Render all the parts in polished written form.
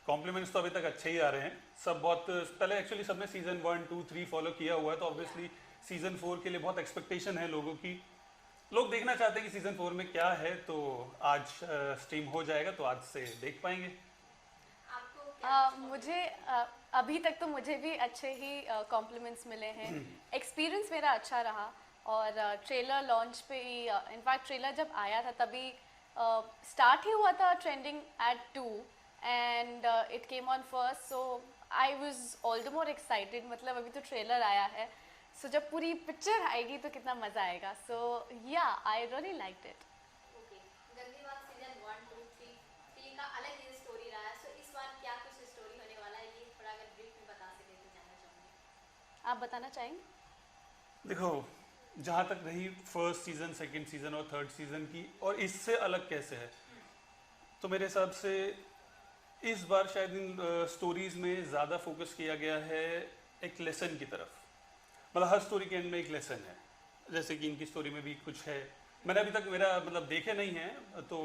Compliments तो अभी तक अच्छे ही आ रहे हैं सब। बहुत पहले एक्चुअली सबने सीजन 1 2 3 फॉलो किया हुआ है, तो ऑब्वियसली सीजन 4 के लिए बहुत एक्सपेक्टेशन है लोगों की। लोग देखना चाहते हैं कि सीजन 4 में क्या है, तो आज स्ट्रीम हो जाएगा तो आज से देख पाएंगे। आपको क्या मुझे अभी तक तो मुझे भी अच्छे ही कॉम्प्लीमेंट्स मिले हैं। एक्सपीरियंस मेरा अच्छा रहा और ट्रेलर लॉन्च पे ही इनफैक्ट ट्रेलर जब आया था तभी स्टार्ट ही हुआ था trending at 2 and it came on first, so I was all the more excited. मतलब अभी तो ट्रेलर आया है, सो जब पूरी पिक्चर आएगी तो कितना मज़ा आएगा। सो या I really liked it. Okay, गंदी बात सीजन 1 2 3 3 का अलग ही स्टोरी रहा है, सो इस बार क्या कुछ स्टोरी होने वाला है, ये थोड़ा अगर ब्रीफ में बता सके तो जानना चाहूँगी। आप बताना चाहेंगे? देखो, जहाँ तक रही फर्स्ट सीजन, सेकंड सीजन और थर्ड सीजन की, और इससे अलग कैसे है, तो मेरे हिसाब से इस बार शायद इन स्टोरीज में ज़्यादा फोकस किया गया है एक लेसन की तरफ। मतलब हर स्टोरी के एंड में एक लेसन है, जैसे कि इनकी स्टोरी में भी कुछ है। मैंने अभी तक मेरा मतलब देखे नहीं है तो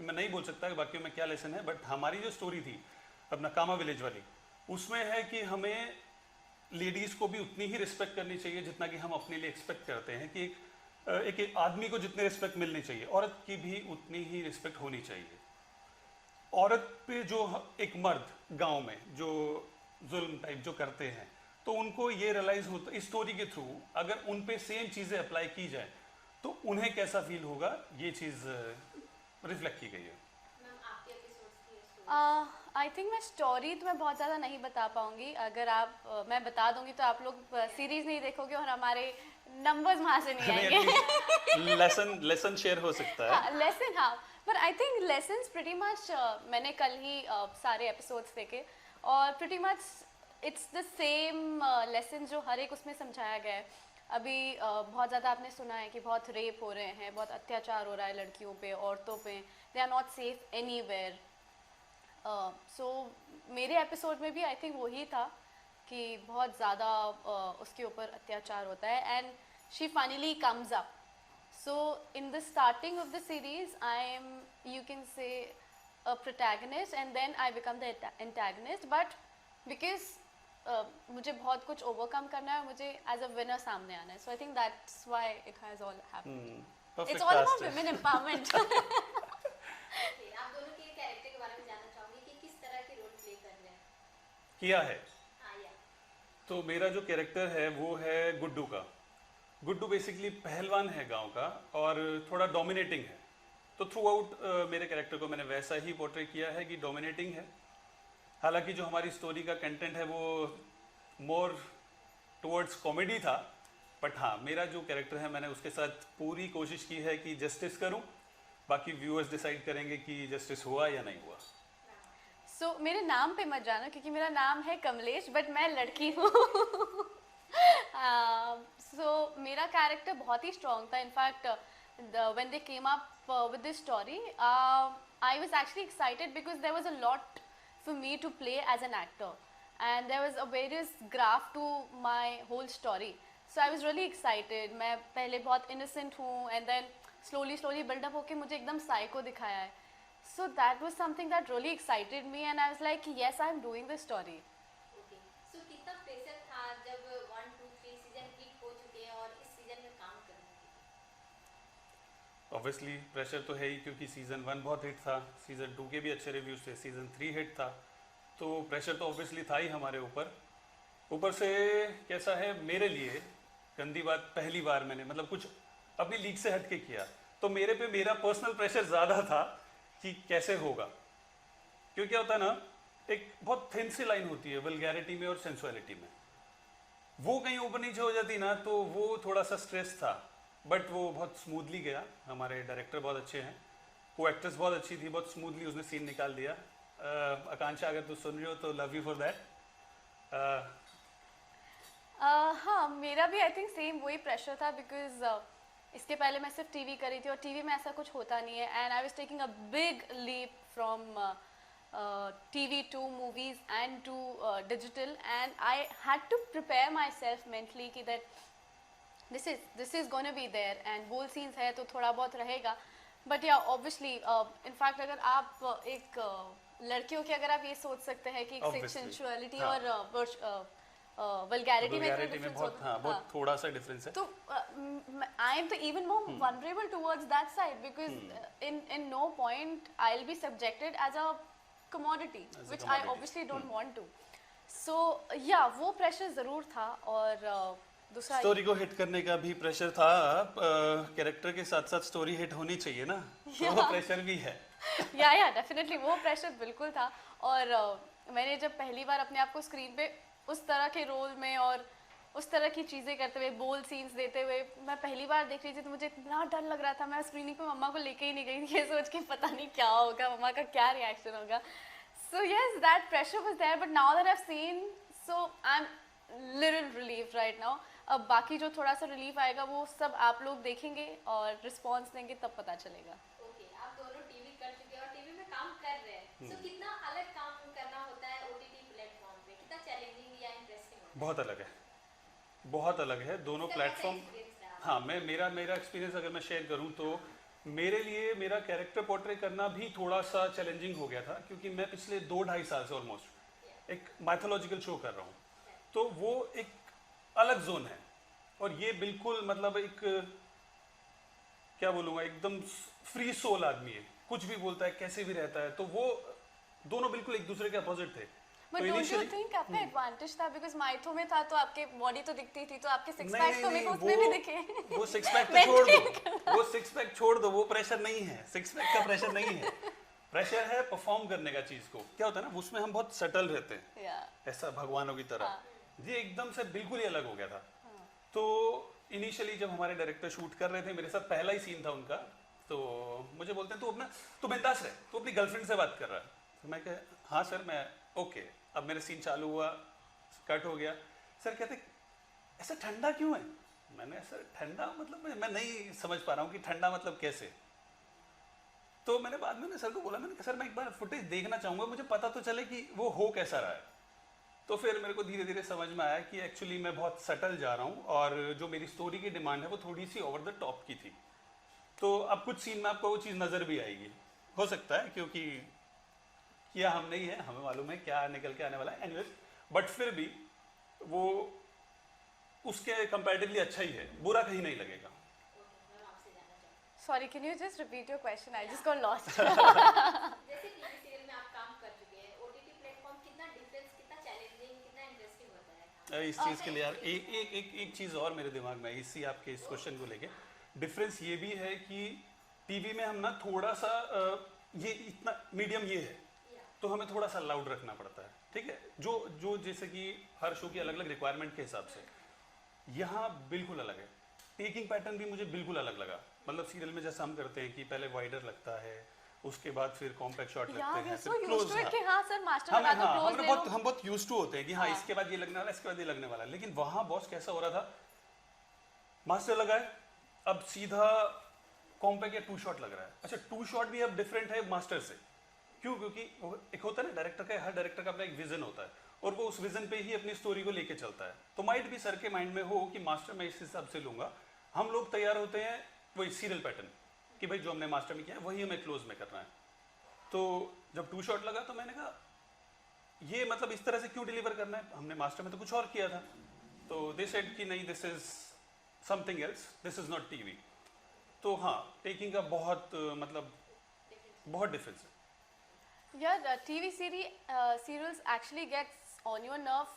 मैं नहीं बोल सकता कि बाकी में क्या लेसन है, बट हमारी जो स्टोरी थी अपना कामा विलेज वाली, उसमें है कि हमें लेडीज़ को भी उतनी ही रिस्पेक्ट करनी चाहिए जितना कि हम अपने लिए एक्सपेक्ट करते हैं कि एक आदमी को जितनी रिस्पेक्ट मिलनी चाहिए, औरत की भी उतनी ही रिस्पेक्ट होनी चाहिए। औरत पे जो एक मर्द गांव में जो जुल्म टाइप जो करते हैं, तो उनको ये रियलाइज होता इस स्टोरी के थ्रू, अगर उन पे सेम चीज़ें अप्लाई की जाए तो उन्हें कैसा फील होगा, ये चीज़ रिफ्लेक्ट की गई है। मैम आपके एपिसोड्स की स्टोरी आई थिंक मैं स्टोरी तो मैं बहुत ज़्यादा नहीं बता पाऊँगी। अगर आप मैं बता दूँगी तो आप लोग सीरीज़ नहीं देखोगे और हमारे नंबर्स वहाँ से नहीं आएंगे। लेसन शेयर हो सकता है। लेसन, हाँ, पर I think lessons pretty much मैंने कल ही सारे एपिसोड्स देखे और pretty much it's the same lesson जो हर एक उसमें समझाया गया है। अभी बहुत ज़्यादा आपने सुना है कि बहुत रेप हो रहे हैं, बहुत अत्याचार हो रहा है लड़कियों पे, औरतों पे, they are not safe anywhere. So मेरे एपिसोड में भी आई थिंक वही था कि बहुत ज़्यादा उसके ऊपर अत्याचार होता है and she finally comes up. So in the starting of the series, I am, you can say, a protagonist and then I become the antagonist. But because मुझे बहुत कुछ overcome करना है, मुझे as a winner सामने आना है. So I think that's why it has all happened. Perfect It's all about cast है। women empowerment. ओके, आप दोनों के कैरेक्टर के बारे में जानना चाहूंगी कि किस तरह के रोल प्ले कर रहे हैं। किया है। हाँ या तो मेरा जो कैरेक्टर है वो है गुड्डू का। गुड्डू बेसिकली पहलवान है गांव का और थोड़ा डोमिनेटिंग है। तो थ्रू आउट मेरे कैरेक्टर को मैंने वैसा ही पोर्ट्रे किया है कि डोमिनेटिंग है। हालांकि जो हमारी स्टोरी का कंटेंट है वो मोर टुवर्ड्स कॉमेडी था, बट हाँ, मेरा जो कैरेक्टर है मैंने उसके साथ पूरी कोशिश की है कि जस्टिस करूं। बाकी व्यूअर्स डिसाइड करेंगे कि जस्टिस हुआ या नहीं हुआ। So मेरे नाम पे मत जाना क्योंकि मेरा नाम है कमलेश बट मैं लड़की हूँ। So मेरा कैरेक्टर बहुत ही स्ट्रॉन्ग था। In fact when they came up with this story, I was actually excited because there was a lot for me to play as an actor and there was a various graph to my whole story. So I was really excited. मैं पहले बहुत innocent हूँ and then slowly build up होके मुझे एकदम psycho दिखाया है. So that was something that really excited me and I was like, yes, I'm doing this story. Okay, so कितना प्रेशर था जब 1 2 3 सीजन हिट हो चुके हैं और इस सीजन में काम करने के? ऑब्वियसली प्रेशर तो है ही, क्योंकि सीज़न 1 बहुत हिट था, सीज़न 2 के भी अच्छे रिव्यूज थे, सीज़न 3 हिट था, तो प्रेशर तो ऑब्वियसली था ही हमारे ऊपर। ऊपर से कैसा है, मेरे लिए गंदी बात, पहली बार मैंने मतलब कुछ अपनी लीग से हट के किया, तो मेरे पे मेरा पर्सनल प्रेशर ज़्यादा था कि कैसे होगा। क्योंकि क्या होता है ना, एक बहुत थिन सी लाइन होती है वल्गैरिटी में और सेंसुअलिटी में, वो कहीं ऊपर नीचे हो जाती ना तो वो थोड़ा सा स्ट्रेस था, बट वो बहुत स्मूथली गया। हमारे डायरेक्टर बहुत अच्छे हैं, वो एक्ट्रेस बहुत अच्छी थी, बहुत स्मूथली उसने सीन निकाल दिया। आकांक्षा अगर तू सुन रही हो तो लव यू फॉर दैट। हाँ, मेरा भी आई थिंक सेम वही प्रेशर था बिकॉज इसके पहले मैं सिर्फ टीवी करी थी और टीवी में ऐसा कुछ होता नहीं है and I was taking a big leap from TV to movies and to digital and I had to prepare my self mentally कि that this is gonna be there and bold scenes है तो थोड़ा बहुत रहेगा, but या obviously in fact अगर आप एक लड़कियों के अगर आप ये सोच सकते हैं कि एक Obviously, सेक्सुअलिटी हाँ। और वल्गैरिटी में इतना वल्गैरिटी में डिफरेंस बहुत, हाँ, बहुत थोड़ा सा डिफरेंस है। तो आई एम तो even more vulnerable towards that side because in no point I will be subjected as a commodity As a which I commodity. Obviously don't want to. So या वो प्रेशर ज़रूर था। और दूसरा story को hit करने का भी प्रेशर था, कैरेक्टर के साथ साथ स्टोरी हिट होनी चाहिए ना, तो वो प्रेशर भी है। या डेफिनेटली वो प्रेशर बिल्कुल था। और मैंने जब पहली बार अपने आप को स्क्रीन पे उस तरह के रोल में और उस तरह की चीज़ें करते हुए, बोल्ड सीन्स देते हुए मैं पहली बार देख रही थी, तो मुझे इतना डर लग रहा था। मैं स्क्रीनिंग पे मम्मा को लेके ही नहीं गई थी, ये सोच के पता नहीं क्या होगा, मम्मा का क्या रिएक्शन होगा। So yes, that pressure was there, but now that I have seen, so I am little relief right now. अब बाकी जो थोड़ा सा रिलीफ आएगा वो सब आप लोग देखेंगे और रिस्पॉन्स देंगे, तब पता चलेगा। ओके, आप दोनों टीवी कर चुके हैं और टीवी में काम कर रहे हैं, सो कितना अलग काम करना होता है ओटीटी प्लेटफॉर्म पे, कितना चैलेंजिंग या इंटरेस्टिंग होता है? बहुत अलग है, बहुत अलग है दोनों इसका कैसा प्लेटफॉर्म। experience रहा? हाँ, मैं मेरा एक्सपीरियंस अगर मैं शेयर करूँ तो मेरे लिए मेरा कैरेक्टर पोर्ट्रे करना भी थोड़ा सा चैलेंजिंग हो गया था, क्योंकि मैं पिछले 2-2.5 साल से ऑलमोस्ट एक माइथोलॉजिकल शो कर रहा हूँ, तो वो एक अलग जोन है। और ये बिल्कुल मतलब एक, क्या बोलूँगा, एकदम फ्री सोल आदमी है, कुछ भी बोलता है, कैसे भी रहता है, तो वो दोनों बिल्कुल एक दूसरे के अपोजिट थे। बट तो डोंट यू initially- थिंक आप पे एडवांटेज था, बिकॉज माइथो में था तो आपके बॉडी तो दिखती थी, तो आपके सिक्स नहीं पैक्स तो नहीं मेरे को नहीं, उसमें भी दिखे। वो सिक्स पैक तो छोड़ दो, वो सिक्स पैक छोड़ दो, वो प्रेशर नहीं है, सिक्स पैक का प्रेशर नहीं है। प्रेशर है परफॉर्म करने का चीज को। क्या होता है ना, उसमें हम बहुत सटल रहते हैं, या ऐसा भगवानों की तरह। हाँ। ये एकदम से बिल्कुल ही अलग हो गया था। तो इनिशियली जब हमारे डायरेक्टर शूट कर रहे थे, मेरे साथ पहला ही सीन था उनका, तो मुझे बोलते हैं तू बिंदास रहे, तू अपनी गर्लफ्रेंड से बात कर रहा है। तो मैं कहा हाँ सर, मैं ओके। अब मेरा सीन चालू हुआ, कट हो गया। सर कहते ऐसा ठंडा क्यों है? मैंने सर ठंडा मतलब मैं नहीं समझ पा रहा हूँ कि ठंडा मतलब कैसे। तो मैंने बाद में सर को बोला, मैंने कहा सर मैं एक बार फुटेज देखना चाहूँगा, मुझे पता तो चले कि वो हो कैसा रहा है। तो फिर मेरे को धीरे धीरे समझ में आया कि एक्चुअली मैं बहुत सटल जा रहा हूँ, और जो मेरी स्टोरी की डिमांड है वो थोड़ी सी ओवर द टॉप की थी। तो अब कुछ सीन में आपको वो चीज़ नज़र भी आएगी, हो सकता है, क्योंकि किया हम नहीं है, हमें मालूम है क्या निकल के आने वाला है। एनीवेज, बट फिर भी वो उसके कंपैरेटिवली अच्छा ही है, बुरा कहीं नहीं लगेगा। ओके, मैं आपसे जानना चाहूँगी, sorry, can you just repeat your question? I just got lost. जैसे टीवी सीरियल में आप काम कर चुके हैं, ओटीटी प्लेटफॉर्म कितना डिफरेंस, कितना चैलेंजिंग, कितना इंटरेस्टिंग होता है? इस चीज़ के लिए यार एक चीज़ और मेरे दिमाग में आई, इसी आपके इस क्वेश्चन को लेके डिफरेंस ये भी है कि टीवी में हम ना थोड़ा सा ये इतना मीडियम ये है, तो हमें थोड़ा सा लाउड रखना पड़ता है, ठीक है, जो जैसे कि हर शो की अलग अलग रिक्वायरमेंट के हिसाब से। यहाँ बिल्कुल अलग है, टेकिंग पैटर्न भी मुझे बिल्कुल अलग लगा। मतलब सीरियल में जैसा हम करते हैं कि पहले वाइडर लगता है, उसके बाद फिर कॉम्पैक्ट शॉट लगते हैं, फिर क्लोज। कि हाँ सर, मास्टर लगा दो, क्लोज ले लो। हम बहुत यूज्ड टू होते हैं कि हाँ हाँ। इसके बाद ये लगने वाला, इसके बाद ये लगने वाला। लेकिन वहाँ बॉस कैसा हो रहा था, मास्टर लगाए, अब सीधा कॉम्पैक्ट या टू शॉट लग रहा है। अच्छा, टू शॉट भी अब डिफरेंट है मास्टर से, क्यों? क्योंकि एक होता है ना डायरेक्टर का, हर डायरेक्टर का अपना एक विजन होता है, और वो उस विजन पे ही अपनी स्टोरी को लेके चलता है। तो माइट भी सर के माइंड में हो कि मास्टर मैं इस हिसाब से लूंगा, हम लोग तैयार होते हैं वही सीरियल पैटर्न कि भाई जो हमने मास्टर में किया है वही हमें क्लोज में करना है। तो जब टू शॉट लगा तो मैंने कहा ये मतलब इस तरह से क्यों डिलीवर करना है, हमने मास्टर में तो कुछ और किया था। तो दे सेड कि नहीं, this is something else, this is not TV. तो हाँ, टेकिंग का बहुत मतलब बहुत डिफरेंस है। Yeah, TV serials actually gets on your nerve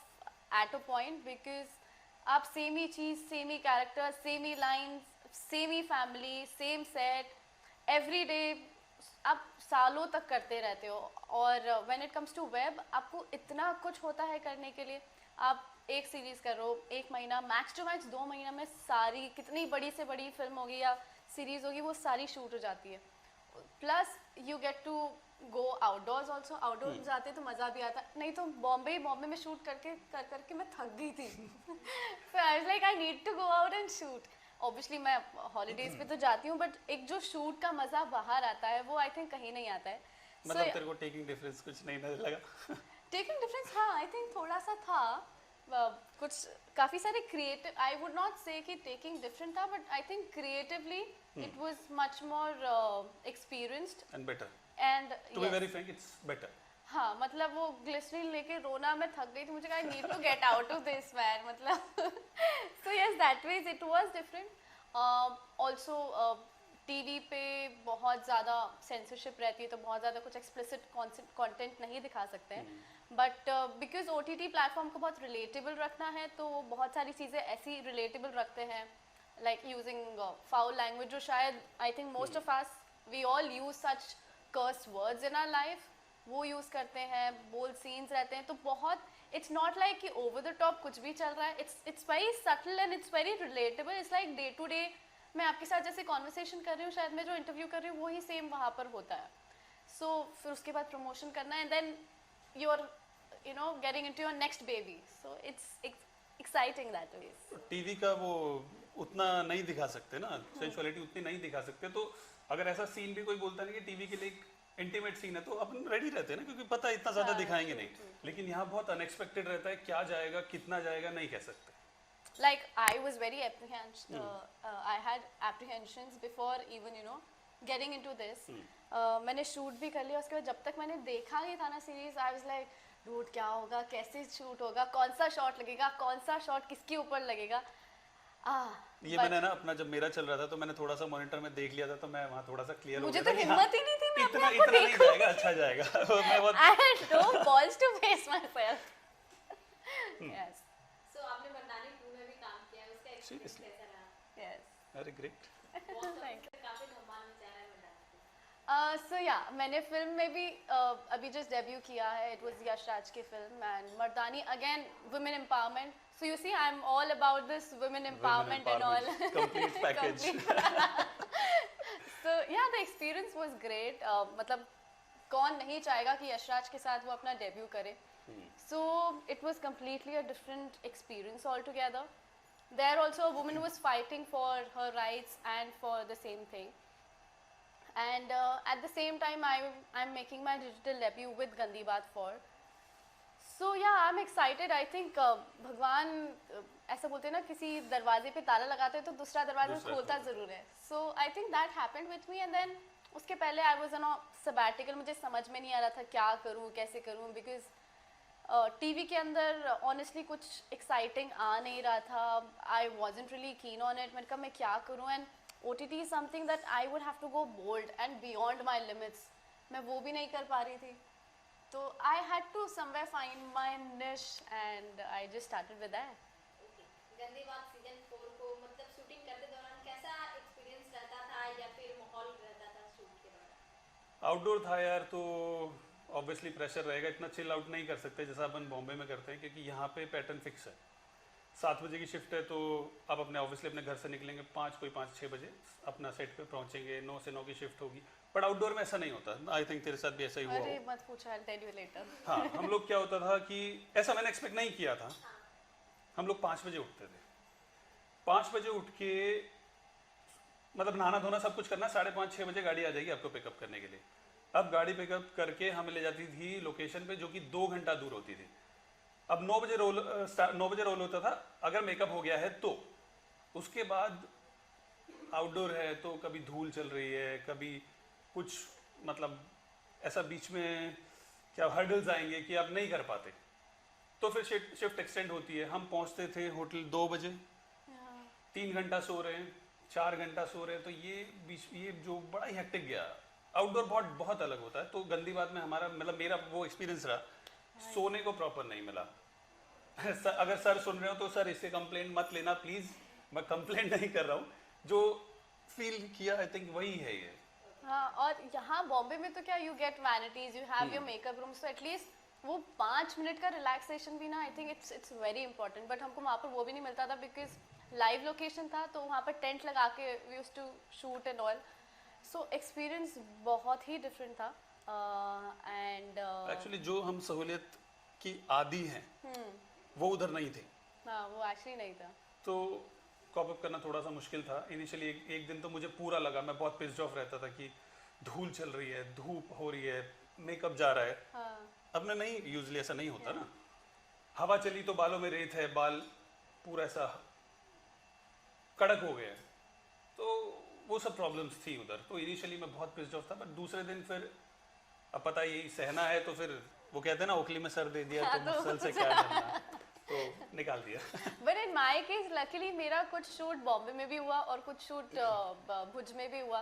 at a point because आप सेम ही चीज़, सेम ही कैरेक्टर, सेम ही लाइन्स, सेम ही family, same set, every day आप सालों तक करते रहते हो। और when it comes to web, आपको इतना कुछ होता है करने के लिए। आप एक सीरीज़ करो, 1 महीना, मैक्स टू मैक्स 2 महीना में सारी, कितनी बड़ी से बड़ी फिल्म होगी या सीरीज़ होगी, वो सारी शूट हो जाती है। Plus you get to go outdoors also. Outdoors जाते तो मज़ा भी आता, नहीं तो बॉम्बे में शूट करके मैं थक गई थी। So I was like I need to go out and shoot. Obviously मैं हॉलीडेज पे तो जाती हूँ, बट एक जो शूट का मज़ा बाहर आता है वो आई थिंक कहीं नहीं आता है। मतलब तेरे को टेकिंग डिफरेंस कुछ नहीं नजर लगा? टेकिंग डिफरेंस, हाँ आई थिंक थोड़ा सा था, कुछ काफ़ी सारे creative, I would not say कि टेकिंग डिफरेंट था, but I think creatively it was much more experienced and better and to be very frank, it's better. हाँ, मतलब वो ग्लिसरीन लेके रोना, मैं थक गई थी, मुझे कहा need to get out of this man, मतलब so yes that means it was different. Also TV पे बहुत ज़्यादा सेंसरशिप रहती है, तो बहुत ज़्यादा कुछ एक्सप्लिसिट कंटेंट नहीं दिखा सकते हैं, बट बिकॉज OTT प्लेटफॉर्म को बहुत रिलेटेबल रखना है, तो वो बहुत सारी चीज़ें ऐसी रिलेटेबल रखते हैं, लाइक यूजिंग फाउल लैंग्वेज, जो शायद I think most of us we all use such cursed words in our life, वो यूज़ करते हैं, बोल्ड सीन्स रहते हैं, तो बहुत इट्स नॉट लाइक कि ओवर द टॉप कुछ भी चल रहा है, it's very subtle and it's very relatable. It's like day to day मैं आपके साथ जैसे कॉन्वर्सेशन कर रही हूँ, शायद मैं जो इंटरव्यू कर रही हूँ वही सेम वहाँ पर होता है. सो फिर उसके बाद प्रमोशन करना and then you are you know getting into your next baby, so it's exciting that way. TV का वो उतना नहीं दिखा सकते ना, सेंसुअलिटी उतनी नहीं दिखा सकते, तो अगर ऐसा सीन भी कोई बोलता नहीं कि टीवी के लिए एक इंटीमेट सीन है, तो अपन रेडी रहते हैं ना, क्योंकि पता है इतना ज्यादा दिखाएंगे नहीं. लेकिन यहाँ बहुत अनएक्सपेक्टेड रहता है, क्या जाएगा कितना जाएगा नहीं कह सकते. Like I was very I had apprehensions before even getting into this. मैंने शूट भी कर लिया, उसके बाद जब तक मैंने देखा नहीं था ना series, I was like dude क्या होगा, कैसे शूट होगा, कौन सा शॉट लगेगा, कौन सा शॉट किसके ऊपर लगेगा. ये मैंने ना अपना जब मेरा चल रहा था तो मैंने थोड़ा सा मॉनिटर में देख लिया था, तो मैं वहाँ थोड़ा सा क्लियर हो गया मुझे तो था कि हिम्मत ही नहीं थी, मैं अपने आप को इतना नहीं देखूं. जाएगा, अच्छा जाएगा. मैं बहुत I had no balls to face myself. Yes, सो आपने मर्दानी 2 में भी काम किया है, उसका एक्सपीरियंस Seriously? कैसा रहा? yes. अरे ग्रेट. Thank you. काफी धमाल मचा रहा है मर्दानी 2. So yeah, मैंने फिल्म में भी अभी जस्ट डेब्यू किया है. इट वाज यश राज की film and Mardaani, again women empowerment. So you see, I'm all about this women empowerment and all. Complete package. So yeah, the experience was great. मतलब कौन नहीं चाहेगा कि यशराज के साथ वो अपना डेब्यू करे. So it was completely a different experience altogether. There also a woman was fighting for her rights and for the same thing. And at the same time, I'm making my digital debut with Gandi Baat 4. So yeah, I'm excited. I think भगवान ऐसा बोलते हैं ना, किसी दरवाजे पे ताला लगाते हैं तो दूसरा दरवाजा खोलता ज़रूर है. So I think that happened with me, and then उसके पहले I was on a sabbatical. मुझे समझ में नहीं आ रहा था क्या करूँ कैसे करूँ, because टीवी के अंदर honestly कुछ exciting आ नहीं रहा था. I wasn't really keen on it. मैंने कहा मैं क्या करूँ, and OTT is something that I would have to go bold and beyond my limits. मैं वो भी नहीं कर पा रही थी. So I had to somewhere find my niche, and I just started with that. Okay, गंदी बात सीजन 4 को मतलब शूटिंग करते दौरान कैसा एक्सपीरियंस रहता था या फिर माहौल रहता था शूट के दौरान? आउटडोर था यार, तो ऑब्वियसली प्रेशर रहेगा, इतना चिल आउट नहीं कर सकते जैसा अपन बॉम्बे में करते हैं, क्योंकि यहाँ पे पैटर्न फिक्स है. 7 बजे की शिफ्ट है, तो आप अपने ऑब्वियसली अपने घर से निकलेंगे 5-6 बजे, अपना सेट पे पहुँचेंगे, 9 से 9 की शिफ्ट होगी. बट आउटडोर में ऐसा नहीं होता. आई थिंक तेरे साथ भी ऐसा ही हुआ अरे हो. मत पूछो, I'll tell you later. हाँ, हम लोग क्या होता था कि ऐसा मैंने एक्सपेक्ट नहीं किया था. हम लोग 5 बजे उठते थे. 5 बजे उठ के मतलब नहाना धोना सब कुछ करना, 5:30-6 बजे गाड़ी आ जाएगी आपको पिकअप करने के लिए. अब गाड़ी पिकअप करके हमें ले जाती थी लोकेशन पे, जो कि 2 घंटा दूर होती थी. अब 9 बजे रोल होता था, अगर मेकअप हो गया है तो. उसके बाद आउटडोर है तो कभी धूल चल रही है, कभी कुछ मतलब ऐसा बीच में क्या हर्डल्स आएंगे कि आप नहीं कर पाते, तो फिर शिफ्ट एक्सटेंड होती है. हम पहुंचते थे होटल 2 बजे, 3 घंटा सो रहे हैं, 4 घंटा सो रहे हैं, तो ये जो बड़ा ही हेक्टिक गया. आउटडोर बहुत अलग होता है. तो गंदी बात में हमारा मतलब मेरा वो एक्सपीरियंस रहा, सोने को प्रॉपर नहीं मिला. अगर सर सुन रहे हो तो सर इससे कंप्लेंट मत लेना प्लीज, मैं कंप्लेंट नहीं कर रहा हूँ. जो फील किया आई थिंक वही है ये. हाँ, और यहाँ बॉम्बे में तो क्या, you get vanities, you have your makeup room, so at least वो 5 मिनट का रिलैक्सेशन भी ना, आई think it's very important. But हमको वहाँ पर वो भी नहीं मिलता था, बिकॉज लाइव लोकेशन था, तो वहाँ पर टेंट लगा के we used to shoot and all. So experience बहुत ही डिफरेंट था. एंड एक्चुअली जो हम सहूलियत की आदी हैं वो उधर नहीं थे. हाँ, वो एक्चुअली नहीं था. तो कॉप अप करना थोड़ा सा मुश्किल था इनिशियली. एक दिन तो मुझे पूरा लगा, मैं बहुत पिस्ड ऑफ रहता था कि धूल चल रही है, धूप हो रही है, मेकअप जा रहा है. हाँ. अब नहीं, यूजली ऐसा नहीं होता ना. हवा चली तो बालों में रेत है, बाल पूरा ऐसा कड़क हो गया है। तो वो सब प्रॉब्लम्स थी उधर। तो इनिशियली मैं बहुत पिस्ड ऑफ था, बट दूसरे दिन फिर अब पता यही सहना है, तो फिर वो कहते हैं ना, ओखली में सर दे दिया तो मसल से क्या डरना, तो निकाल दिया। But in my case luckily मेरा कुछ शूट बॉम्बे में भी हुआ और कुछ शूट भुज में भी हुआ,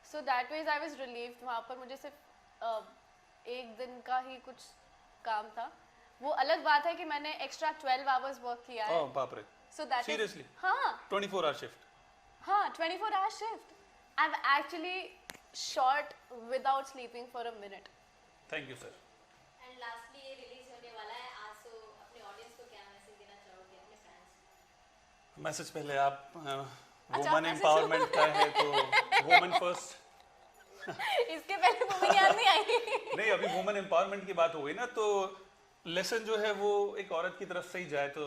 so that means I was relieved. वहाँ पर मुझे सिर्फ एक दिन का ही कुछ काम था। वो अलग बात है कि मैंने एक्स्ट्रा 12 आवर्स वर्क किया है। ओह बाप रे, सो दैट सीरियसली? हाँ 24 आवर शिफ्ट? हाँ 24 hour shift. I have actually shot without sleeping for a minute. Thank you sir. And lastly ये रिलीज होने वाला है आज, सो अपने ऑडियंस को क्या मैसेज देना चाहोगे, अपने फैंस? मैसेज पहले आप अच्छा, वुमन message। एम्पावरमेंट का है तो वुमन फर्स्ट। इसके पहले वो मुझे याद नहीं आई। नहीं, अभी वुमन एम्पावरमेंट की बात हो गई ना, तो लेसन जो है वो एक औरत की तरफ से ही जाए, तो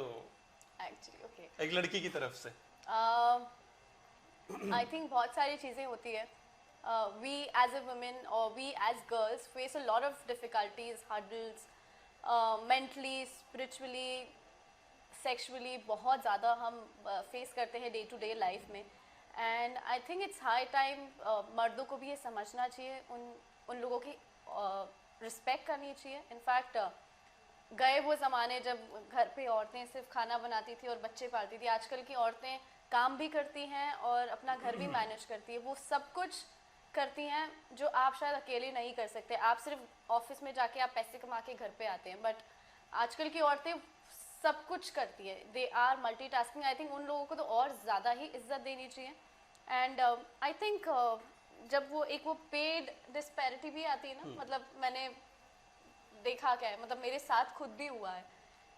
एक्चुअली ओके, एक लड़की की तरफ से। आई थिंक बहुत सारी चीज़ें होती है। वी एज अ वुमेन और we as girls face a lot of difficulties, hurdles, mentally, spiritually, sexually बहुत ज़्यादा हम फेस करते हैं डे टू डे लाइफ में। And I think it's high time मर्दों को भी ये समझना चाहिए, उन लोगों की रिस्पेक्ट करनी चाहिए। इनफैक्ट गए वो ज़माने जब घर पे औरतें सिर्फ खाना बनाती थी और बच्चे पालती थी। आजकल की औरतें काम भी करती हैं और अपना घर भी मैनेज करती है। वो सब कुछ करती हैं जो आप शायद अकेले नहीं कर सकते। आप सिर्फ ऑफिस में जाके आप पैसे कमा के घर पे आते हैं, बट आजकल की औरतें सब कुछ करती है। They are multitasking. I think उन लोगों को तो और ज़्यादा ही इज्जत देनी चाहिए। एंड आई थिंक जब वो पेड डिस्पैरिटी भी आती है ना, मतलब मैंने देखा क्या है, मतलब मेरे साथ खुद भी हुआ है।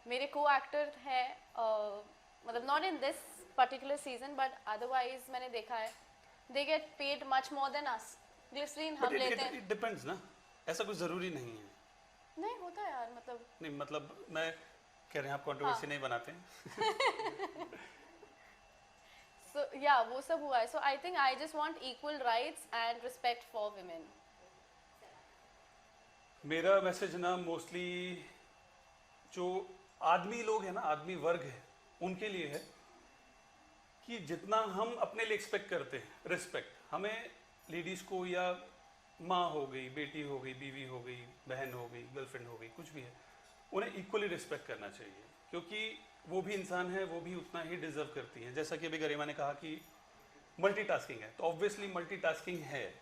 मेरे को एक्टर है, मतलब not in this particular season but otherwise मैंने देखा है they get paid much more than us. Glycerine हम लेते हैं। इट डिपेंड्स ना, ऐसा कुछ जरूरी नहीं है। नहीं होता है यार, मतलब नहीं, मतलब मैं कह रहे हैं आप कंट्रोवर्सी नहीं बनाते हैं। सो या वो सब हुआ है। So I think I just want equal rights and respect for women. मेरा मैसेज ना मोस्टली जो आदमी लोग हैं ना, आदमी वर्ग है, उनके लिए है कि जितना हम अपने लिए एक्सपेक्ट करते हैं रिस्पेक्ट, हमें लेडीज़ को, या माँ हो गई, बेटी हो गई, बीवी हो गई, बहन हो गई, गर्लफ्रेंड हो गई, कुछ भी है, उन्हें इक्वली रिस्पेक्ट करना चाहिए, क्योंकि वो भी इंसान है, वो भी उतना ही डिजर्व करती हैं। जैसा कि अभी गरिमा ने कहा कि मल्टीटास्किंग है, तो ऑब्वियसली मल्टीटास्किंग है,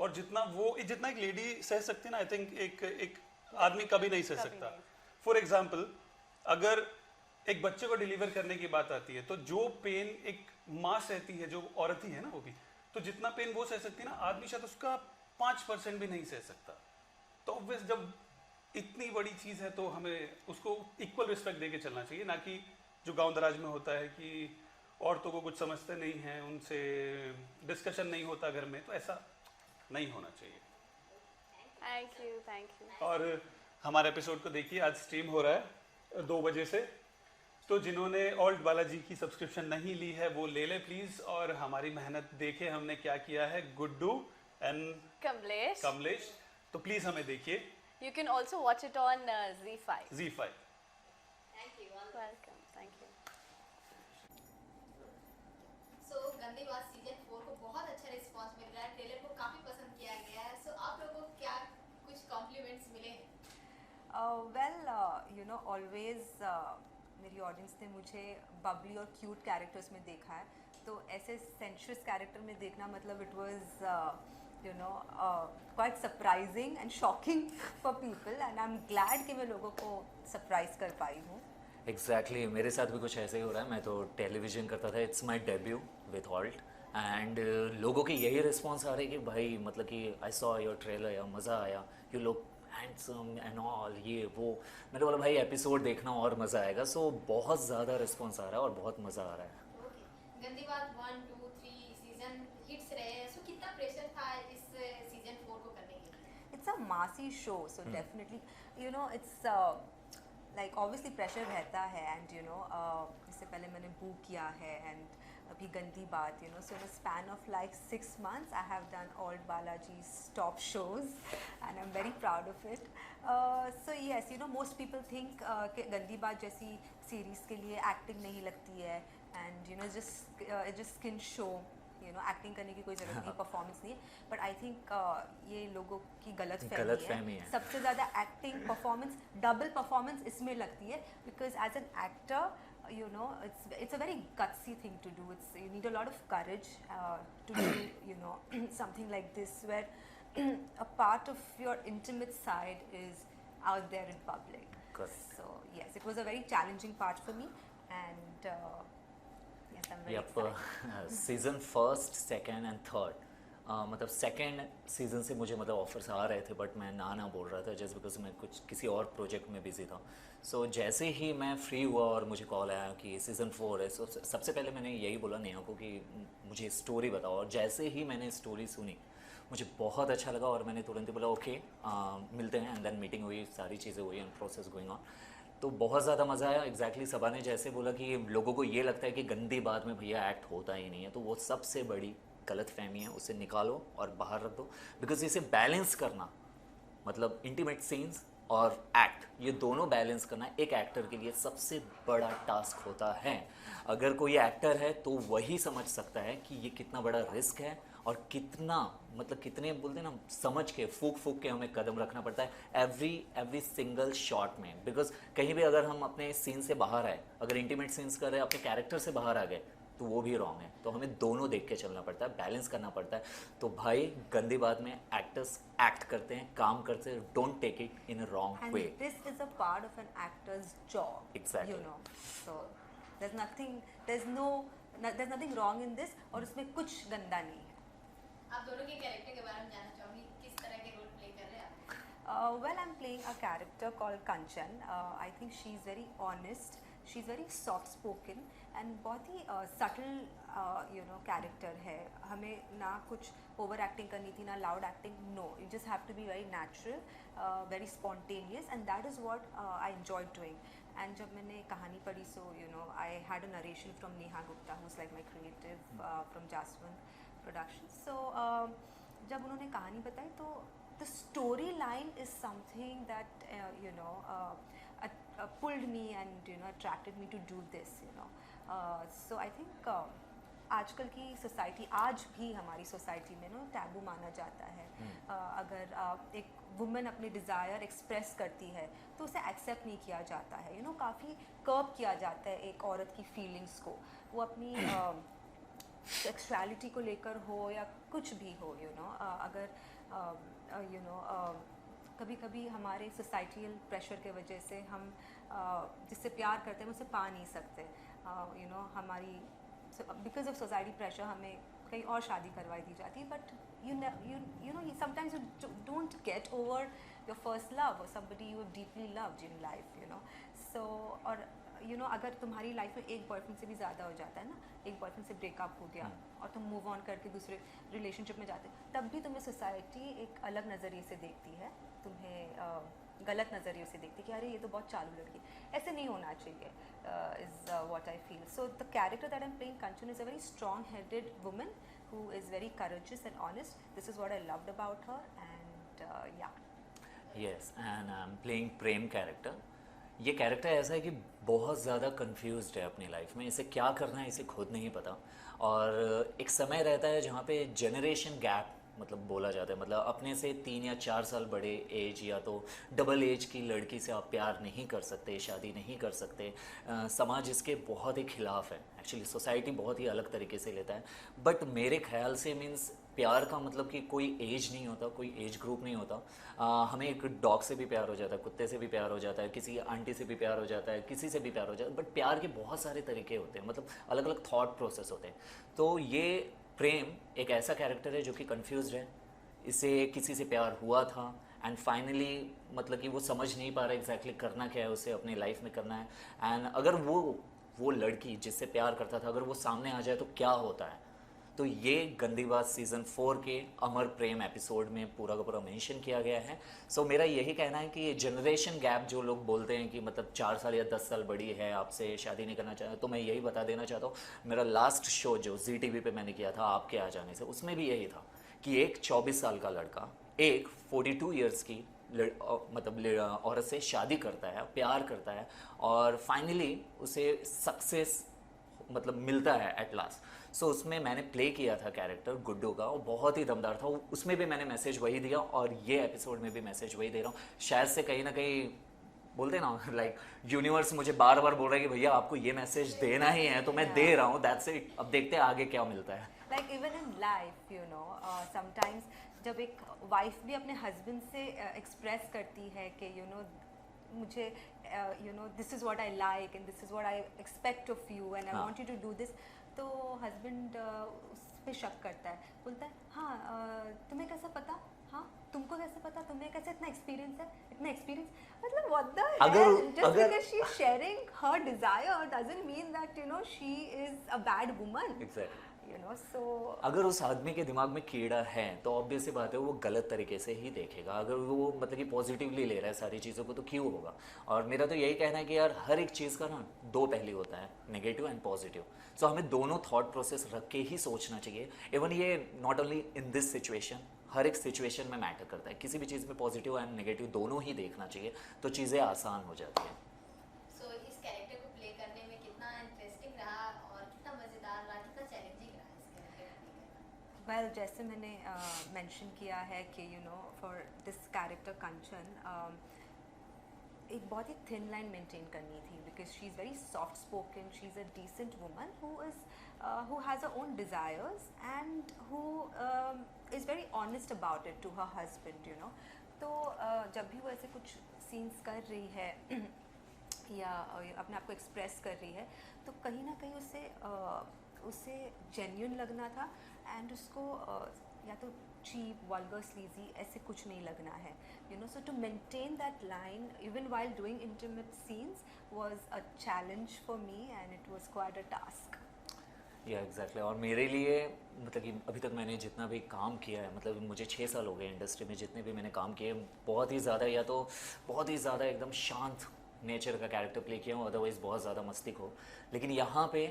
और जितना एक लेडी सह सकती है ना, आई थिंक एक आदमी कभी नहीं सह सकता। फॉर एग्जाम्पल, अगर एक बच्चे को डिलीवर करने की बात आती है, तो जो पेन एक माँ सहती है, जो औरत ही है ना वो भी, तो जितना पेन वो सह सकती है ना, आदमी शायद उसका 5% भी नहीं सह सकता। तो ऑब्वियस जब इतनी बड़ी चीज़ है तो हमें उसको इक्वल रिस्पेक्ट देके चलना चाहिए, ना कि जो गांव दराज में होता है कि औरतों को कुछ समझते नहीं हैं, उनसे डिस्कशन नहीं होता घर में, तो ऐसा नहीं होना चाहिए। Thank you, thank you. और हमारे एपिसोड को देखिए, आज स्ट्रीम हो रहा है 2 बजे से, तो जिन्होंने ऑल्ट बालाजी की सब्सक्रिप्शन नहीं ली है वो ले ले प्लीज़, और हमारी मेहनत देखे हमने क्या किया है, गुड्डू एंड कमलेश, तो प्लीज़ हमें देखिए। You can also watch it on ZEE5. ZEE5। Thank you. Welcome, thank you. सो गंदी बात सीजन 4 को बहुत अच्छा रिस्पांस मिल रहा है, ट्रेलर को काफी पसंद किया गया है। सो आप लोगों को क्या कुछ कॉम्प्लीमेंट्स मिले हैं? ऑलवेज मेरी ऑडियंस ने मुझे बबली और क्यूट कैरेक्टर्स में देखा है, तो ऐसे सेंशुअस कैरेक्टर में देखना, मतलब it was quite surprising and shocking for people, and I am glad कि मैं लोगों को सरप्राइज कर पाई हूँ। एग्जैक्टली मेरे साथ भी कुछ ऐसे ही हो रहा है। मैं तो टेलीविज़न करता था, it's my debut with alt, and लोगों के यही रिस्पॉन्स आ रहे हैं कि भाई मतलब कि आई सॉ योर ट्रेलर, या मज़ा आया, you look handsome and all, ये वो। मैंने बोला भाई एपिसोड देखना और मज़ा आएगा। सो बहुत ज़्यादा रिस्पॉन्स आ रहा है और बहुत मज़ा आ रहा है। ओके, गंदी बात 1, 2, 3 सीजन हिट्स रहे हैं, सो कितना प्रेशर था इस सीजन 4 को करने के लिए? इट्स अ मासी show, so definitely it's like obviously pressure रहता है, एंड इससे पहले मैंने बुक किया है, एंड अभी गंदी बात, you know, so in a span of like 6 months I have done all Balaji's top shows and I'm very proud of it. So yes, you know, most people think कि गंदी बात जैसी series के लिए acting नहीं लगती है and you know just skin show, you know, acting करने की कोई ज़रूरत नहीं, performance नहीं है, but I think ये लोगों की गलतफहमी है. सबसे ज़्यादा acting performance double performance इसमें लगती है because as an actor, you know, it's a very gutsy thing to do. You need a lot of courage to do, you know, something like this where a part of your intimate side is out there in public. Correct. So yes, it was a very challenging part for me, and yes, I'm very excited. Season first, second and third, मतलब second season से मुझे मतलब offers आ रहे थे but मैं ना बोल रहा था जस्ट बिकॉज मैं कुछ किसी और प्रोजेक्ट में बिजी था. सो जैसे ही मैं फ्री हुआ और मुझे कॉल आया कि सीज़न 4 है, सो सबसे पहले मैंने यही बोला नेहा को कि मुझे स्टोरी बताओ. और जैसे ही मैंने स्टोरी सुनी मुझे बहुत अच्छा लगा और मैंने तुरंत ही बोला ओके मिलते हैं. एंड देन मीटिंग हुई, सारी चीज़ें हुई एंड प्रोसेस गोइंग ऑन. तो बहुत ज़्यादा मज़ा आया. एग्जैक्टली सबा ने जैसे बोला कि लोगों को ये लगता है कि गंदी बात में भैया एक्ट होता ही नहीं है, तो वो सबसे बड़ी गलत फहमी है. उसे निकालो और बाहर रख दो. बिकॉज इसे बैलेंस करना, मतलब इंटीमेट सीन्स और एक्ट, ये दोनों बैलेंस करना एक एक्टर के लिए सबसे बड़ा टास्क होता है. अगर कोई एक्टर है तो वही समझ सकता है कि ये कितना बड़ा रिस्क है और कितना, मतलब कितने बोलते हैं ना, समझ के फूक के हमें कदम रखना पड़ता है एवरी सिंगल शॉट में. बिकॉज कहीं भी अगर हम अपने सीन से बाहर आए, अगर इंटीमेट सीन्स कर रहे हैं, अपने कैरेक्टर से बाहर आ गए, तो वो भी रॉन्ग है. तो हमें दोनों देख के चलना पड़ता है, बैलेंस करना पड़ता है. तो भाई गंदी बात में एक्टर्स एक्ट करते हैं, काम करते हैं, don't take it in a wrong way. And this is a part of an actor's job. Exactly. You know, so there's nothing wrong in this, और उसमें कुछ गंदा नहीं है. आप दोनों के कैरेक्टर के बारे में जानना चाहूँगी, किस तरह के रोल प्ले कर रहे हैं आप? Well, I'm playing a character called Kanchan. I think she's very honest, she's very soft spoken and बहुत ही subtle you know character है. हमें ना कुछ ओवर एक्टिंग करनी थी, ना loud acting. No, you just have to be very natural, very spontaneous, and that is what I enjoy doing. And जब मैंने कहानी पढ़ी, so you know I had a narration from Neha Gupta, who is like my creative from Jaswant production. So जब उन्होंने कहानी बताई तो the story line is something that you know pulled me and you know attracted me to do this, you know. So I think आजकल की society, आज भी हमारी सोसाइटी में ना टैबू माना जाता है. अगर एक वुमेन अपने डिज़ायर एक्सप्रेस करती है तो उसे एक्सेप्ट नहीं किया जाता है. यू नो, काफ़ी कर्ब किया जाता है एक औरत की फीलिंग्स को, वो अपनी सेक्सुअलिटी को लेकर हो या कुछ भी हो. यू नो, अगर यू नो कभी कभी हमारे सोसाइटल प्रेशर के वजह से हम जिससे प्यार करते हैं उसे पा नहीं सकते. यू नो, हमारी बिकॉज ऑफ सोसाइटी प्रेशर हमें कहीं और शादी करवाई दी जाती है. But you know sometimes you don't get over your first love or somebody you have deeply loved in life, you know. So और यू नो अगर तुम्हारी लाइफ में एक बॉयफ्रेंड से भी ज़्यादा हो जाता है ना, एक बॉयफ्रेंड से ब्रेकअप हो गया और तुम मूव ऑन करके दूसरे रिलेशनशिप में जाते, तब भी तुम्हें सोसाइटी एक अलग नज़रिए से देखती है, तुम्हें गलत नज़रिए से देखती है कि अरे ये तो बहुत चालू लड़की. ऐसे नहीं होना चाहिए, is what I feel. So the character that I am playing, Kanchan, is a very strong headed woman who is very courageous and honest. This is what I loved about her, and yeah. Yes, and I'm playing Prem character. ये character ऐसा है कि बहुत ज़्यादा confused है अपनी life में, इसे क्या करना है इसे खुद नहीं पता. और एक समय रहता है जहाँ पे जनरेशन गैप मतलब बोला जाता है, मतलब अपने से 3 या 4 साल बड़े एज या तो डबल एज की लड़की से आप प्यार नहीं कर सकते, शादी नहीं कर सकते. समाज इसके बहुत ही खिलाफ है. एक्चुअली सोसाइटी बहुत ही अलग तरीके से लेता है. बट मेरे ख्याल से मीन्स प्यार का मतलब कि कोई एज नहीं होता, कोई एज ग्रुप नहीं होता. हमें एक डॉग से भी प्यार हो जाता है, कुत्ते से भी प्यार हो जाता है, किसी आंटी से भी प्यार हो जाता है, किसी से भी प्यार हो जाता है. बट प्यार के बहुत सारे तरीके होते हैं, मतलब अलग अलग थॉट प्रोसेस होते हैं. तो ये प्रेम एक ऐसा कैरेक्टर है जो कि कंफ्यूज्ड है. इसे किसी से प्यार हुआ था एंड फाइनली मतलब कि वो समझ नहीं पा रहा एग्जैक्टली करना क्या है, उसे अपनी लाइफ में करना है. एंड अगर वो लड़की जिससे प्यार करता था अगर वो सामने आ जाए तो क्या होता है, तो ये गंदी बात सीज़न 4 के अमर प्रेम एपिसोड में पूरा का पूरा मेंशन किया गया है। सो मेरा यही कहना है कि ये जनरेशन गैप जो लोग बोलते हैं कि मतलब 4 साल या 10 साल बड़ी है, आपसे शादी नहीं करना चाहता, तो मैं यही बता देना चाहता हूँ, मेरा लास्ट शो जो ZTV पे मैंने किया था आपके आ जाने से, उसमें भी यही था कि एक 24 साल का लड़का एक 42 ईयर्स की मतलब औरत से शादी करता है, प्यार करता है और फाइनली उसे सक्सेस मतलब मिलता है एट लास्ट। सो उसमें मैंने प्ले किया था कैरेक्टर गुड्डू का, वो बहुत ही दमदार था। उसमें भी मैंने मैसेज वही दिया और ये एपिसोड में भी मैसेज वही दे रहा हूँ। शायद से कहीं ना कहीं बोलते ना लाइक यूनिवर्स मुझे बार बार बोल रहा है कि भैया आपको ये मैसेज देना ही है, तो मैं दे रहा हूँ, दैट्स इट। अब देखते हैं आगे क्या मिलता है। Like even in life you know sometimes जब एक वाइफ भी अपने हस्बैंड से एक्सप्रेस करती है कि यू नो मुझे you know this is what I like and this is what I expect of you and I want you to do this, तो हस्बैंड उस पर शक करता है, बोलता है हाँ तुम्हें कैसे पता, हाँ तुमको कैसे पता, तुम्हें कैसे इतना एक्सपीरियंस है, इतना एक्सपीरियंस, मतलब what the hell, just because she is sharing her desire doesn't mean that you know she is a bad woman. Exactly. You know so अगर उस आदमी के दिमाग में कीड़ा है तो ऑब्वियस सी बात है वो गलत तरीके से ही देखेगा। अगर वो मतलब कि पॉजिटिवली ले रहा है सारी चीज़ों को तो क्यों होगा। और मेरा तो यही कहना है कि यार हर एक चीज़ का ना दो पहलू होता है, नेगेटिव एंड पॉजिटिव। सो हमें दोनों थॉट प्रोसेस रख के ही सोचना चाहिए। इवन ये not only in this situation, हर एक सिचुएशन में मैटर करता है। किसी भी चीज़ में पॉजिटिव एंड नेगेटिव दोनों ही देखना चाहिए, तो चीज़ें आसान हो जाती हैं। सो इस कैरेक्टर को प्ले करने में कितना इंटरेस्टिंग रहा और कितना मज़ेदार रहा, कितना चैलेंजिंग रहा इस कैरेक्टर को प्ले करना? वेल जैसे मैंने मेंशन किया है कि you know for this character Kanchan एक बहुत ही थिन लाइन मेंटेन करनी थी because she is very soft spoken, she is a decent woman who has her own desires and who is very honest about it to her husband, you know. तो जब भी वो ऐसे कुछ scenes कर रही है या अपने आप को एक्सप्रेस कर रही है तो कहीं ना कहीं उसे जेन्युइन लगना था एंड उसको या तो चीप वल्गर स्लीजी ऐसे कुछ नहीं लगना है, you know. So to maintain that line even while doing intimate scenes was a challenge for me and it was quite a task. Yeah exactly. और मेरे लिए मतलब कि अभी तक मैंने जितना भी काम किया है, मतलब मुझे 6 साल हो गए इंडस्ट्री में, जितने भी मैंने काम किए बहुत ही ज़्यादा या तो बहुत ही ज़्यादा एकदम शांत नेचर का कैरेक्टर प्ले किया हूँ, अदरवाइज़ बहुत ज़्यादा मस्तिक हो. लेकिन यहाँ पे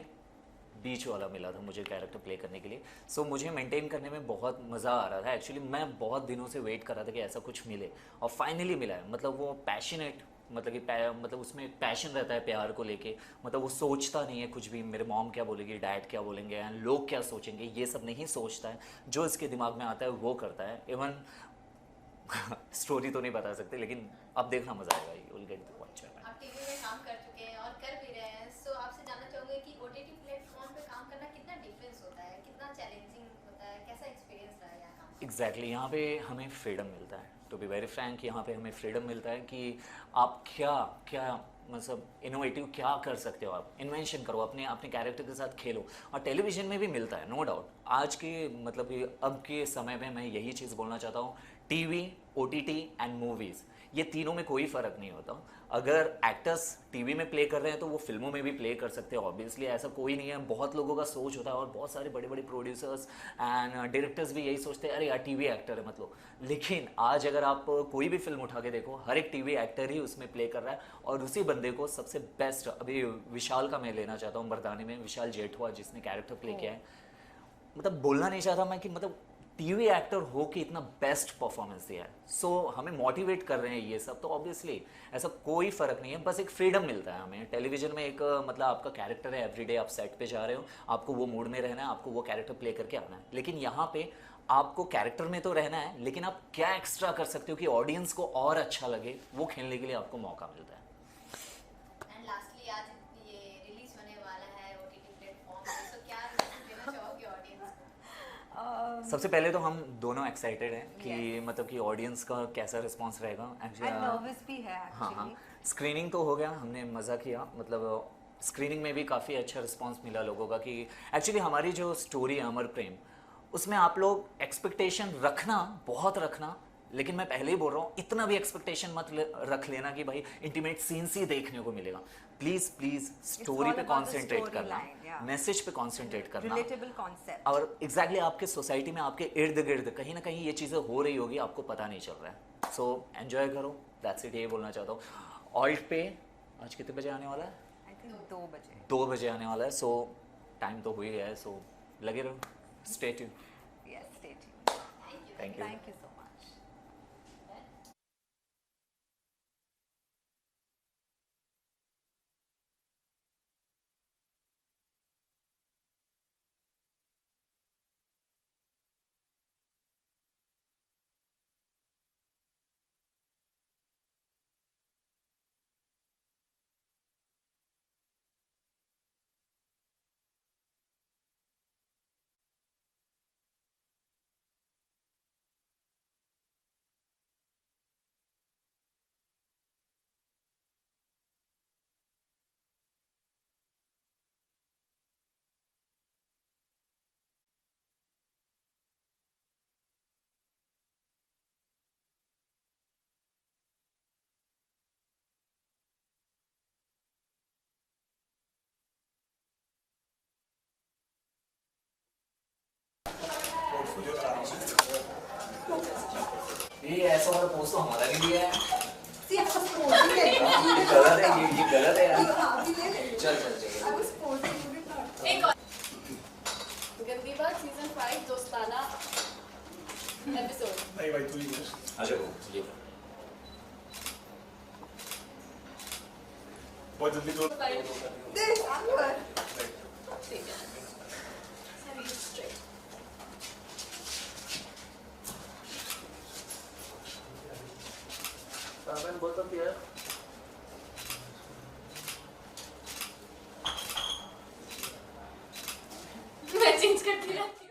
बीच वाला मिला था मुझे कैरेक्टर प्ले करने के लिए. सो मुझे मेंटेन करने में बहुत मज़ा आ रहा था. एक्चुअली मैं बहुत दिनों से वेट कर रहा था कि ऐसा कुछ मिले और फाइनली मिला है. मतलब वो पैशनेट, मतलब कि मतलब उसमें एक पैशन रहता है प्यार को लेके. मतलब वो सोचता नहीं है कुछ भी, मेरे मॉम क्या बोलेगी, डैड क्या बोलेंगे, लोग क्या सोचेंगे, ये सब नहीं सोचता है. जो इसके दिमाग में आता है वो करता है. इवन स्टोरी तो नहीं बता सकते, लेकिन अब देखना मज़ा आएगा. You will get to watch it. आप टीवी में काम कर चुके हैं और कर भी रहे हैं, सो आपसे जानना चाहूँगी कि OTT प्लेटफॉर्म पे काम करना कितना डिफरेंस होता है, कितना चैलेंजिंग होता है, कैसा एक्सपीरियंस रहा है यहाँ काम? एग्जैक्टली. यहाँ पे हमें फ्रीडम मिलता है. टू बी वेरी फ्रैंक, यहाँ पे हमें फ्रीडम मिलता है कि आप क्या मतलब इनोवेटिव क्या कर सकते हो. आप इन्वेंशन करो, अपने अपने कैरेक्टर के साथ खेलो. और टेलीविज़न में भी मिलता है, नो डाउट. आज के मतलब कि अब के समय में मैं यही चीज़ बोलना चाहता हूँ, टीवी, OTT एंड मूवीज़, ये तीनों में कोई फ़र्क नहीं होता. अगर एक्टर्स टीवी में प्ले कर रहे हैं तो वो फिल्मों में भी प्ले कर सकते हैं. ऑब्वियसली ऐसा कोई नहीं है. बहुत लोगों का सोच होता है और बहुत सारे बड़े बड़े प्रोड्यूसर्स एंड डायरेक्टर्स भी यही सोचते हैं, अरे यार टीवी एक्टर है मतलब. लेकिन आज अगर आप कोई भी फिल्म उठा के देखो, हर एक टीवी एक्टर ही उसमें प्ले कर रहा है. और उसी बंदे को सबसे बेस्ट, अभी विशाल का मैं लेना चाहता हूँ, मर्दानी में विशाल जेठवा जिसने कैरेक्टर प्ले किया है. मतलब बोलना नहीं चाहता मैं कि मतलब टीवी एक्टर हो कि इतना बेस्ट परफॉर्मेंस दिया है. सो हमें मोटिवेट कर रहे हैं ये सब. तो ऑब्वियसली ऐसा कोई फ़र्क नहीं है, बस एक फ्रीडम मिलता है हमें. टेलीविज़न में एक मतलब आपका कैरेक्टर है, एवरीडे आप सेट पे जा रहे हो, आपको वो मूड में रहना है, आपको वो कैरेक्टर प्ले करके आना है. लेकिन यहाँ पे आपको कैरेक्टर में तो रहना है, लेकिन आप क्या एक्स्ट्रा कर सकते हो कि ऑडियंस को और अच्छा लगे, वो खेलने के लिए आपको मौका मिलता है. एंड लास्टली आज ये रिलीज होने वाला है OTT प्लेटफॉर्म पे, सो क्या मैसेज देना चाहोगे ऑडियंस को? सबसे पहले तो हम दोनों एक्साइटेड हैं कि मतलब कि ऑडियंस का कैसा रिस्पॉन्स रहेगा. एंड नर्वस भी है हाँ एक्चुअली. स्क्रीनिंग तो हो गया, हमने मज़ा किया. मतलब स्क्रीनिंग में भी काफ़ी अच्छा रिस्पांस मिला लोगों का कि एक्चुअली हमारी जो स्टोरी है अमर प्रेम, उसमें आप लोग एक्सपेक्टेशन रखना, बहुत रखना, लेकिन मैं पहले ही बोल रहा हूँ, इतना भी एक्सपेक्टेशन मत रख लेना कि भाई इंटीमेट सीन्स ही देखने को मिलेगा। प्लीज प्लीज स्टोरी all पे about the कॉन्सेंट्रेट करना, storyline, yeah. मैसेज पे कॉन्सेंट्रेट करना। Relatable concept. और एग्जैक्टली आपके सोसाइटी में आपके इर्द गिर्द कहीं ना कहीं ये चीज़ें हो रही होगी, आपको पता नहीं चल रहा है। सो एंजॉय करो, दैट्स इट, ये बोलना चाहता हूँ। ऑल्ट पे आज कितने बजे आने वाला है? आई थिंक 2 बजे। 2 बजे आने वाला है। सो टाइम तो हो ही गया है, सो लगे रहो, stay tune. Yes, stay tuned. Thank you. Thank you so much. ये ऐसा वाला पोस्ट तो हमारा भी दिया है। See, I was posing it. ये गलत है, ये गलत है यार। हाँ, भी ले ले। चल चल चल। I was posing, you did not. एक और गंदी बात सीजन 5 दोस्ताना एपिसोड। नहीं भाई तू ही है। अच्छा ये बहुत जल्दी तो This, Anwar. ठीक है सर, ये straight। मैं चेंज करती रहती हूँ।